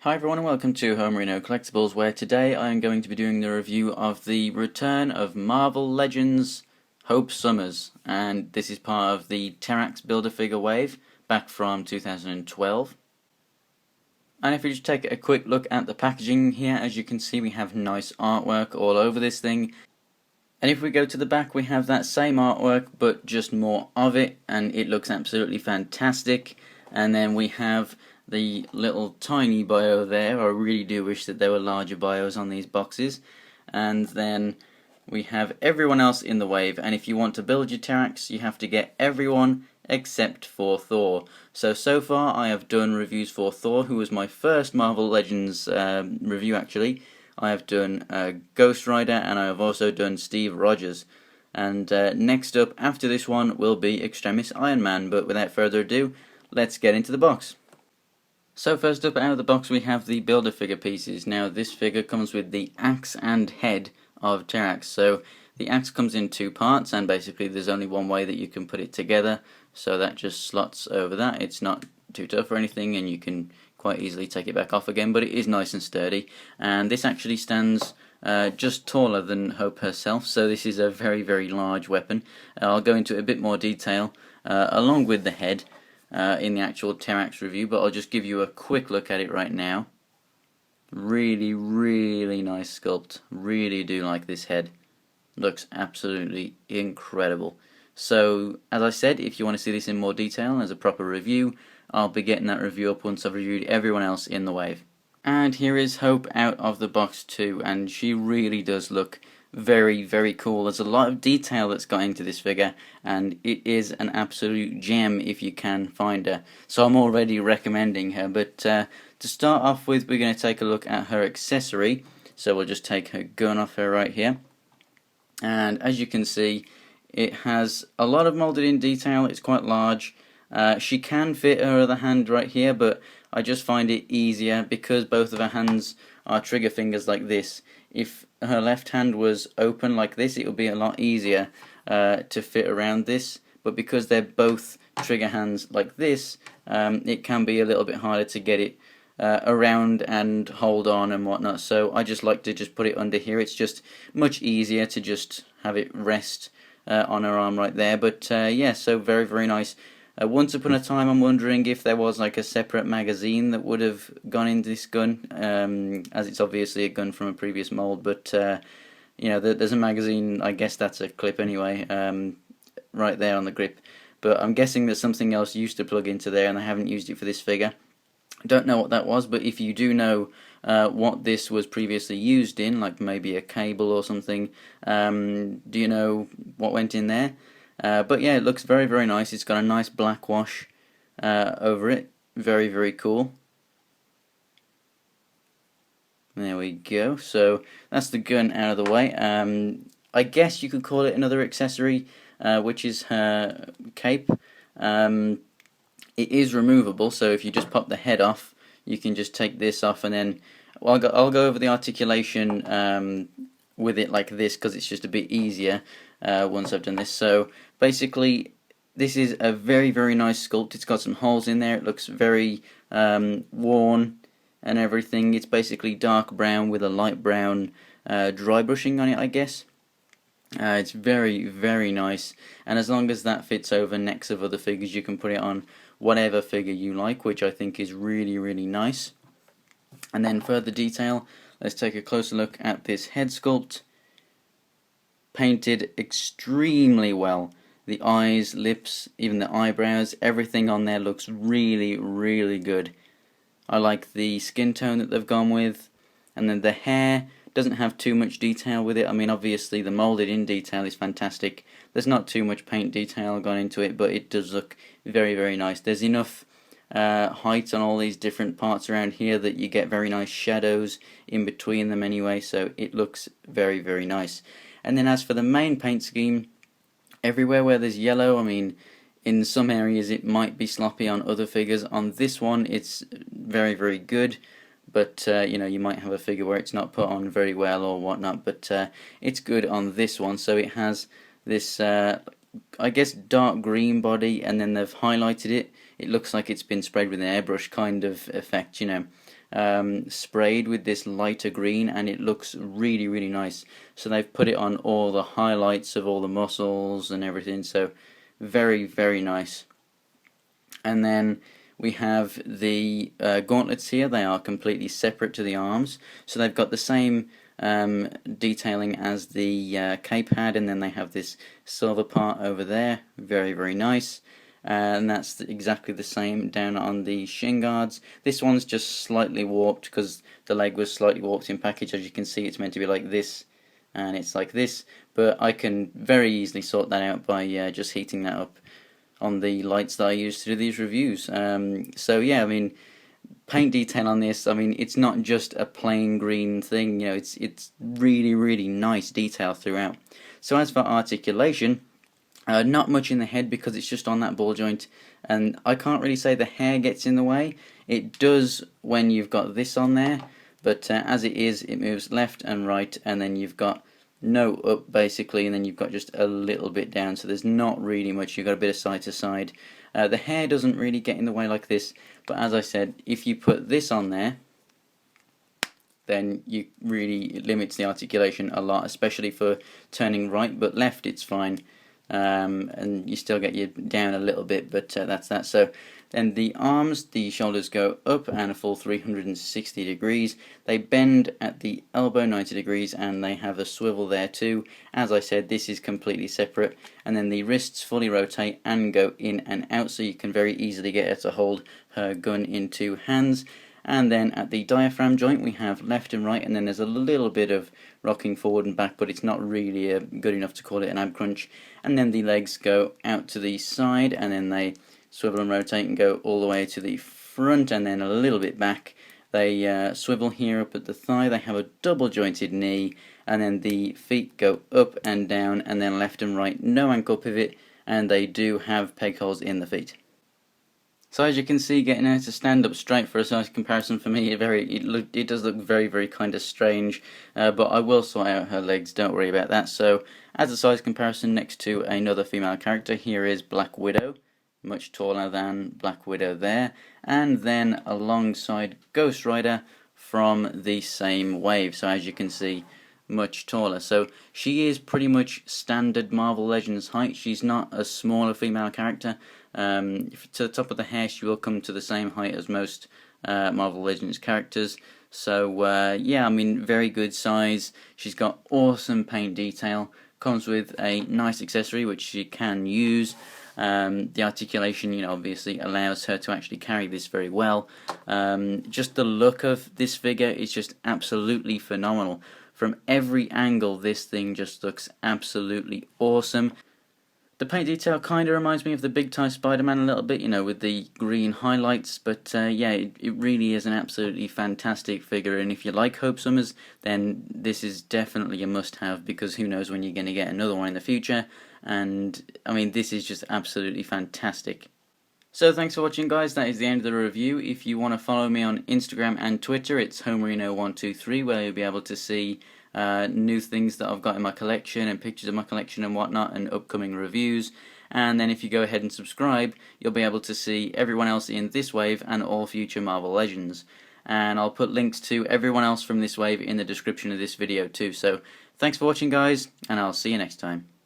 Hi everyone and welcome to Homerino Collectibles, where today I am going to be doing the review of the return of Marvel Legends Hope Summers, and this is part of the Terrax Build-A-Figure wave back from 2012. And if you just take a quick look at the packaging here, as you can see we have nice artwork all over this thing. And if we go to the back, we have that same artwork but just more of it, and it looks absolutely fantastic. And then we have the little tiny bio there. I really do wish that there were larger bios on these boxes. And then we have everyone else in the wave, and if you want to build your Terrax, you have to get everyone except for Thor. So far I have done reviews for Thor, who was my first Marvel Legends review actually. I have done Ghost Rider, and I have also done Steve Rogers. And next up after this one will be Extremis Iron Man, but without further ado, let's get into the box. So first up out of the box we have the Build-A-Figure pieces. Now this figure comes with the axe and head of Terrax. So the axe comes in two parts, and basically there's only one way that you can put it together, so that just slots over that. It's not too tough or anything, and you can quite easily take it back off again, but it is nice and sturdy. And this actually stands just taller than Hope herself, so this is a very, very large weapon. I'll go into a bit more detail along with the head in the actual Terrax review, but I'll just give you a quick look at it right now. Really, really nice sculpt. Really do like this head. Looks absolutely incredible. So, as I said, if you want to see this in more detail as a proper review, I'll be getting that review up once I've reviewed everyone else in the wave. And here is Hope out of the box too, and she really does look very, very cool. There's a lot of detail that's got into this figure, and it is an absolute gem if you can find her. So I'm already recommending her, but to start off with, we're going to take a look at her accessory. So we'll just take her gun off her right here. And as you can see, it has a lot of molded in detail. It's quite large. She can fit her other hand right here, but I just find it easier because both of her hands are trigger fingers like this. If her left hand was open like this, it would be a lot easier to fit around this, but because they're both trigger hands like this, it can be a little bit harder to get it around and hold on and whatnot. So I just like to just put it under here. It's just much easier to just have it rest on her arm right there. But yeah, so very, very nice. Once upon a time, I'm wondering if there was like a separate magazine that would have gone into this gun, as it's obviously a gun from a previous mold. But you know, there's a magazine. I guess that's a clip anyway, right there on the grip. But I'm guessing that something else used to plug into there, and I haven't used it for this figure. I don't know what that was, but if you do know what this was previously used in, like maybe a cable or something, do you know what went in there? But yeah, it looks very, very nice. It's got a nice black wash over it. Very, very cool. There we go. So that's the gun out of the way. I guess you could call it another accessory, which is her cape. It is removable, so if you just pop the head off, you can just take this off, and then I'll go over the articulation with it like this because it's just a bit easier once I've done this. So basically, this is a very, very nice sculpt. It's got some holes in there. It looks very worn and everything. It's basically dark brown with a light brown dry brushing on it, I guess. It's very, very nice, and as long as that fits over necks of other figures, you can put it on whatever figure you like, which I think is really, really nice. And then further detail, let's take a closer look at this head sculpt. Painted extremely well. The eyes, lips, even the eyebrows, everything on there looks really, really good. I like the skin tone that they've gone with, and then the hair doesn't have too much detail with it. I mean, obviously the molded in detail is fantastic. There's not too much paint detail gone into it, but it does look very, very nice. There's enough height on all these different parts around here that you get very nice shadows in between them anyway, so it looks very, very nice. And then as for the main paint scheme, everywhere where there's yellow, I mean, in some areas it might be sloppy on other figures. On this one it's very, very good. But you know, you might have a figure where it's not put on very well or whatnot, but it's good on this one. So it has this, I guess, dark green body, and then they've highlighted it. It looks like it's been sprayed with an airbrush kind of effect, you know. sprayed with this lighter green, and it looks really, really nice. So they've put it on all the highlights of all the muscles and everything, so very, very nice. And then we have the gauntlets here. They are completely separate to the arms, so they've got the same detailing as the cape had, and then they have this silver part over there. Very, very nice. And that's exactly the same down on the shin guards. This one's just slightly warped because the leg was slightly warped in package. As you can see, it's meant to be like this, and it's like this, but I can very easily sort that out by just heating that up on the lights that I use to do these reviews. So yeah, I mean, paint detail on this, I mean, it's not just a plain green thing, you know, it's really, really nice detail throughout. So as for articulation, not much in the head because it's just on that ball joint, and I can't really say the hair gets in the way. It does when you've got this on there, but as it is, it moves left and right, and then you've got no up basically, and then you've got just a little bit down, so there's not really much. You've got a bit of side to side. The hair doesn't really get in the way like this, but as I said, if you put this on there, then it limits the articulation a lot, especially for turning right, but left it's fine. And you still get you down a little bit, but that's that. So then the arms, the shoulders go up and a full 360 degrees. They bend at the elbow 90 degrees, and they have a swivel there too. As I said, this is completely separate. And then the wrists fully rotate and go in and out, so you can very easily get her to hold her gun in two hands. And then at the diaphragm joint we have left and right, and then there's a little bit of rocking forward and back, but it's not really good enough to call it an ab crunch. And then the legs go out to the side, and then they swivel and rotate and go all the way to the front, and then a little bit back. They swivel here up at the thigh. They have a double jointed knee, and then the feet go up and down, and then left and right, no ankle pivot, and they do have peg holes in the feet. So as you can see, getting her to stand up straight for a size comparison for me, it does look very, very kind of strange, but I will sort out her legs, don't worry about that. So as a size comparison next to another female character, here is Black Widow, much taller than Black Widow there, and then alongside Ghost Rider from the same wave. So as you can see, much taller. So she is pretty much standard Marvel Legends height. She's not a smaller female character. To the top of the hair, she will come to the same height as most Marvel Legends characters. So yeah, I mean, very good size. She's got awesome paint detail. Comes with a nice accessory which she can use. The articulation, you know, obviously allows her to actually carry this very well. Just the look of this figure is just absolutely phenomenal. From every angle, this thing just looks absolutely awesome. The paint detail kind of reminds me of the Big Tie Spider-Man a little bit, you know, with the green highlights, but yeah, it really is an absolutely fantastic figure, and if you like Hope Summers, then this is definitely a must-have, because who knows when you're going to get another one in the future, and I mean, this is just absolutely fantastic. So thanks for watching, guys. That is the end of the review. If you want to follow me on Instagram and Twitter, it's Homerino123, where you'll be able to see new things that I've got in my collection and pictures of my collection and whatnot, and upcoming reviews. And then if you go ahead and subscribe, you'll be able to see everyone else in this wave and all future Marvel Legends. And I'll put links to everyone else from this wave in the description of this video too. So thanks for watching, guys, and I'll see you next time.